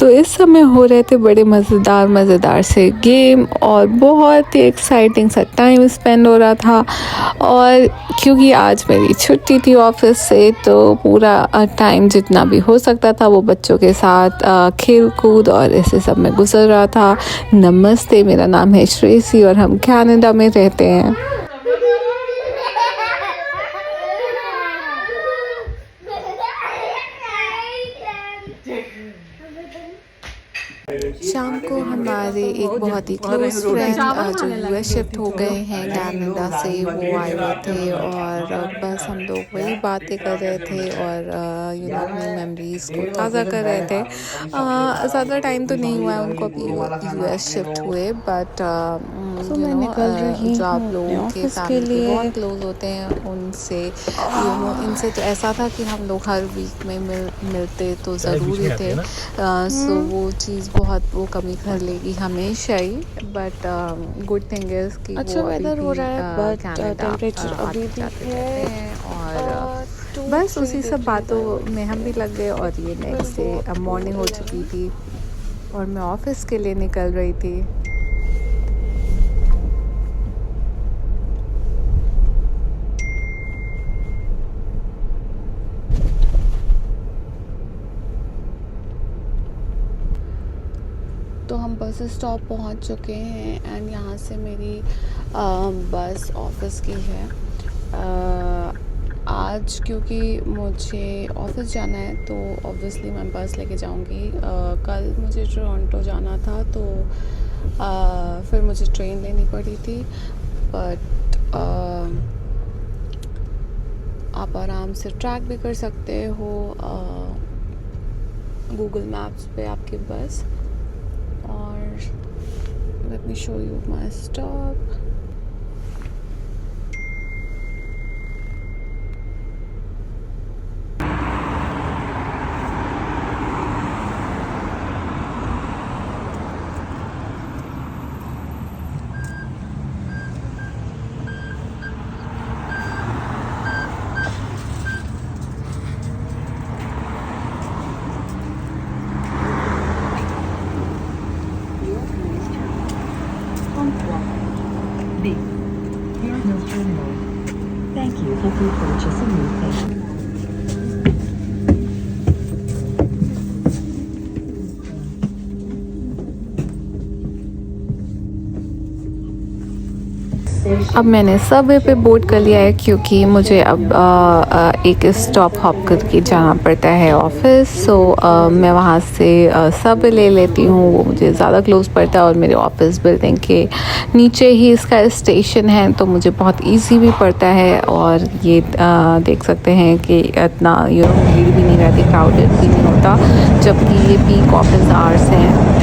तो इस समय हो रहे थे बड़े मज़ेदार से गेम और बहुत ही एक्साइटिंग सा टाइम स्पेंड हो रहा था। और क्योंकि आज मेरी छुट्टी थी ऑफिस से, तो पूरा टाइम जितना भी हो सकता था वो बच्चों के साथ खेल कूद और ऐसे सब में गुजर रहा था। नमस्ते, मेरा नाम है श्रेयसी और हम कनाडा में रहते हैं। शाम को हमारे एक बहुत ही क्लोज फ्रेंड जो यूएस शिफ्ट हो गए हैं कनाडा से, वो आए हुए थे और बस हम लोग वही बातें कर रहे थे और अपनी मेमोरीज को ताज़ा कर रहे थे। ज़्यादा टाइम तो नहीं हुआ है उनको अभी यूएस शिफ्ट हुए, बट मैं निकल रही जो आप हूँ अपने लोगों के ऑफिस के फैमिली के लिए। बहुत क्लोज होते हैं उनसे इनसे तो ऐसा था कि हम लोग हर वीक में मिलते तो ज़रूर ही थे। सो वो चीज़ बहुत वो कमी कर लेगी हमेशा ही, बट गुड थिंग इज़ कि अच्छा वो अभी वेदर हो भी रहा है, बट कनाडा टेम्परेचर अभी आते भी जाते रहते है हैं और 2-3 बस उसी सब डिग्रीज आई बातों वुड में हम भी से। लग गए। और ये will next go day up to morning हो चुकी 11। थी और मैं ऑफिस के लिए निकल रही थी। तो हम बस स्टॉप पहुंच चुके हैं एंड यहाँ से मेरी बस ऑफिस की है। आज क्योंकि मुझे ऑफिस जाना है तो ऑब्वियसली मैं बस लेके जाऊंगी। कल मुझे टोरंटो जाना था तो फिर मुझे ट्रेन लेनी पड़ी थी, बट आप आराम से ट्रैक भी कर सकते हो गूगल मैप्स पे आपकी बस। और let me show you my stop. B. Cardinal Terminal. Thank you for purchasing your thing. अब मैंने सबवे पे बोर्ड कर लिया है क्योंकि मुझे अब एक स्टॉप हॉप करके जाना पड़ता है ऑफिस। सो मैं वहाँ से सबवे ले लेती हूँ, वो मुझे ज़्यादा क्लोज पड़ता है और मेरे ऑफिस बिल्डिंग के नीचे ही इसका स्टेशन है, तो मुझे बहुत इजी भी पड़ता है। और ये देख सकते हैं कि इतना भीड़ भी नहीं रहती, क्राउडेड भी नहीं होता, जबकि ये पीक ऑफिस आवर्स हैं।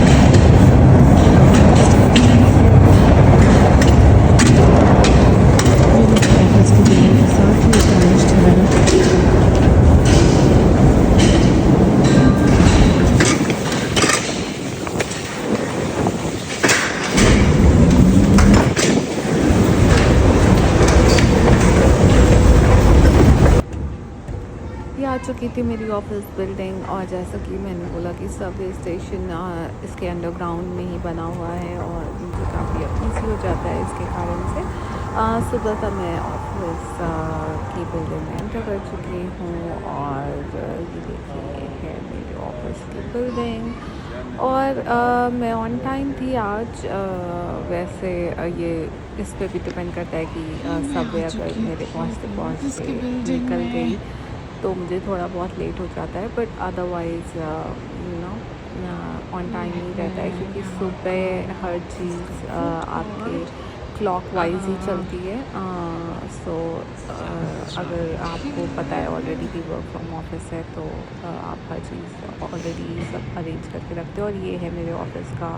आ चुकी थी मेरी ऑफिस बिल्डिंग और जैसा कि मैंने बोला कि सबवे स्टेशन इसके अंडरग्राउंड में ही बना हुआ है और मुझे काफ़ी ईजी हो जाता है इसके कारण से। सुबह तक मैं ऑफिस की बिल्डिंग में एंटर कर चुकी हूँ और ये देखिए है मेरी ऑफिस की बिल्डिंग। और मैं ऑन टाइम थी आज। वैसे ये इस पे भी डिपेंड करता है कि सबवे अगर मेरे पहुँचते निकल गई तो मुझे थोड़ा बहुत लेट हो जाता है, बट अदरवाइज़ ऑन टाइम ही रहता है क्योंकि सुबह हर चीज़ आपके क्लॉक वाइज ही चलती है। सो अगर आपको पता है ऑलरेडी कि वर्क फ्रॉम ऑफिस है तो आप हर चीज़ ऑलरेडी सब अरेंज करके रखते हो। और ये है मेरे ऑफिस का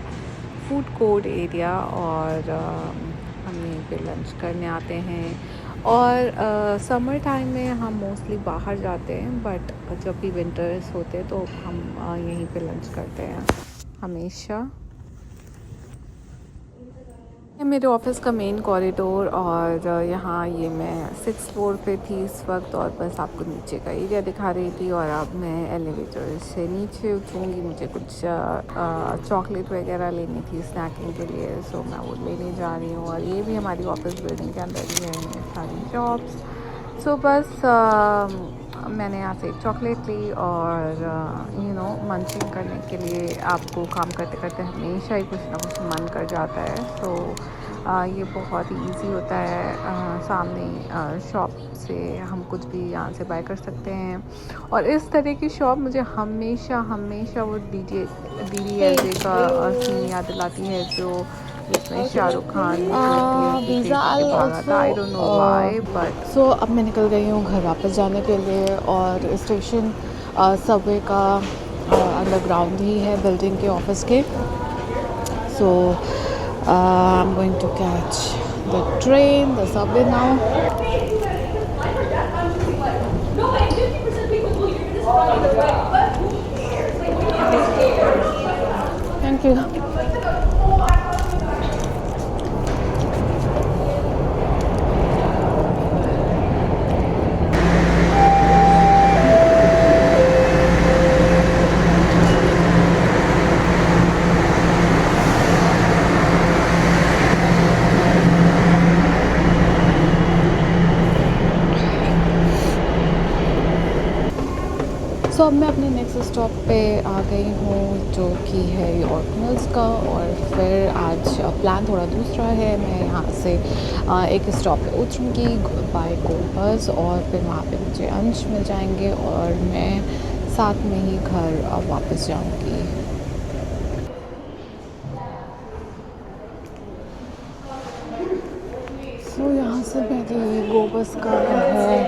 फूड कोर्ट एरिया और हम यहीं पे लंच करने आते हैं। और समर टाइम में हम मोस्टली बाहर जाते हैं, बट जब भी विंटर्स होते हैं तो हम यहीं पे लंच करते हैं हमेशा। मेरे ऑफिस का मेन कॉरिडोर और यहाँ ये मैं 6th फ्लोर पे थी इस वक्त और बस आपको नीचे का एरिया दिखा रही थी। और अब मैं एलिवेटर से नीचे उतरूँगी, मुझे कुछ चॉकलेट वगैरह लेनी थी स्नैकिंग के लिए, सो मैं वो लेने जा रही हूँ। और ये भी हमारी ऑफिस बिल्डिंग के अंदर ही है सारी शॉप्स। सो बस मैंने यहाँ से एक चॉकलेट ली और मंचिंग करने के लिए आपको काम करते करते हमेशा ही कुछ ना कुछ मन कर जाता है। सो ये बहुत ही ईजी होता है, सामने शॉप से हम कुछ भी यहाँ से बाय कर सकते हैं। और इस तरह की शॉप मुझे हमेशा हमेशा वो DDLJ का सीन याद दिलाती है जो जिसमें Shahrukh Khan visa I don't know why but so अब मैं निकल गई हूँ घर वापस जाने के लिए। और स्टेशन सबवे का अंडरग्राउंड ही है बिल्डिंग के ऑफिस के। So I am going to catch the train the subway now. Thank you. So अब मैं अपने नेक्स्ट स्टॉप पे आ गई हूँ जो कि है यॉर्क मिल्स का। और फिर आज प्लान थोड़ा दूसरा है, मैं यहाँ से एक स्टॉप पे उतरूँगी बाय गोल बस और फिर वहाँ पे मुझे अंश मिल जाएंगे और मैं साथ में ही घर वापस जाऊँगी। सो यहाँ से मेरी गो बस का है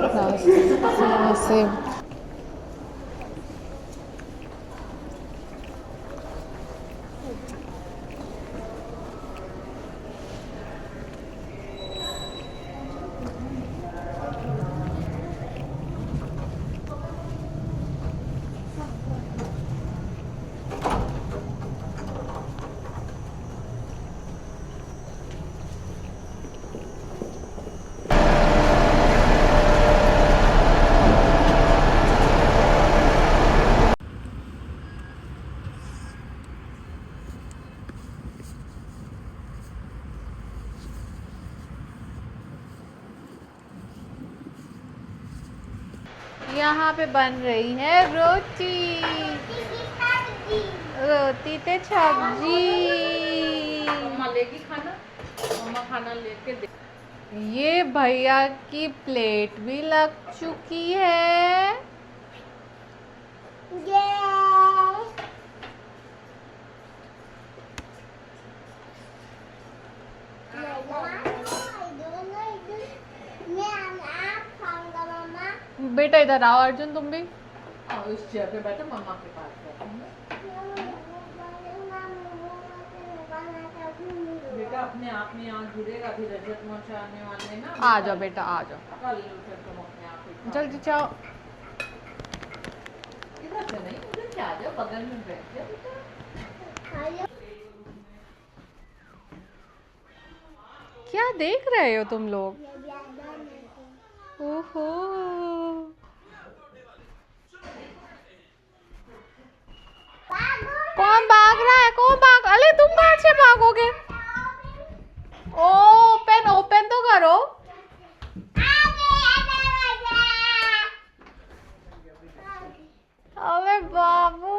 यहाँ से यहाँ पे बन रही है रोटी रोटी ते सब्जी। मम्मा खाना लेके दे। ये भैया की प्लेट भी लग चुकी है। बेटा इधर आओ अर्जुन, तुम भी उस चेयर पे बैठो, मम्मा के पास बैठो। बेटा अपने आप में आँख जुड़ेगा, फिर रजत पहुँचाने वाले ना। आ जाओ बेटा आ जाओ, कल फिर तुम अपने आप ही जल्दी जाओ। इधर से नहीं, उधर से आ जाओ, बगल में बैठ जाओ बेटा। क्या देख रहे हो तुम लोग? ओहो कौन भाग रहा है? कौन भाग? अरे तुम कहाँ से भागोगे? ओपन ओपन तो करो। अबे बाबू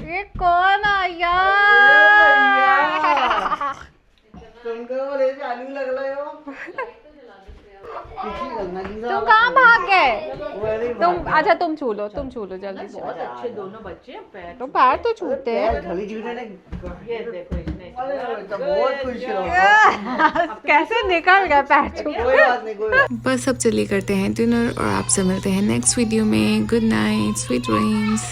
ये कौन आया? तुम कहाँ भाग गए? तुम अच्छा तुम छू लो जल्दी से। बहुत अच्छे दोनों बच्चे, पैर तो पैर तो छूते हैं। ये देखो इसने कैसे निकल गया पैर छू। बस अब चलिए करते हैं डिनर और आपसे मिलते हैं नेक्स्ट वीडियो में। Good night, sweet dreams.